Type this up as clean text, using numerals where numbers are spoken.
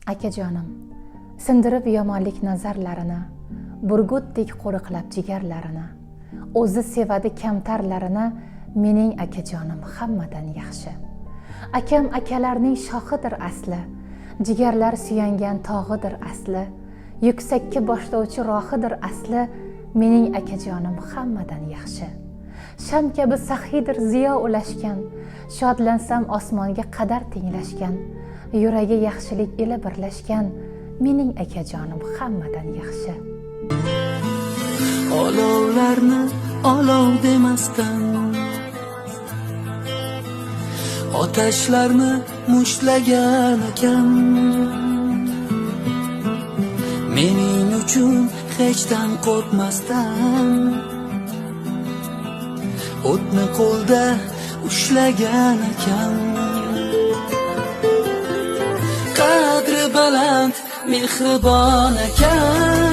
Akajonim, sindirib yomonlik nazarlarini, burgutdek qo'riqlab jigarlarini, o'zi sevadi kamtarlarini, mening akajonim hammadan yaxshi. Akam akalarning shohidir asli, jigarlar suyangan tog'idir asli, yuksakka boshlovchi rohidir asli, mening akajonim hammadan yaxshi. Sham kabi saxiydir ziyo ulashgan, shodlansam osmonga qadar tenglashgan, yuragi yaxshilik ila birlashgan, mening akajonim hammadan yaxshi. Olovlarni olov demasdan, otashlarni mushtlagan akam, mening uchun hechdan qo'rqmasdan, o'tni qo'lda ushlagan akam. Qadri baland mehribon akam,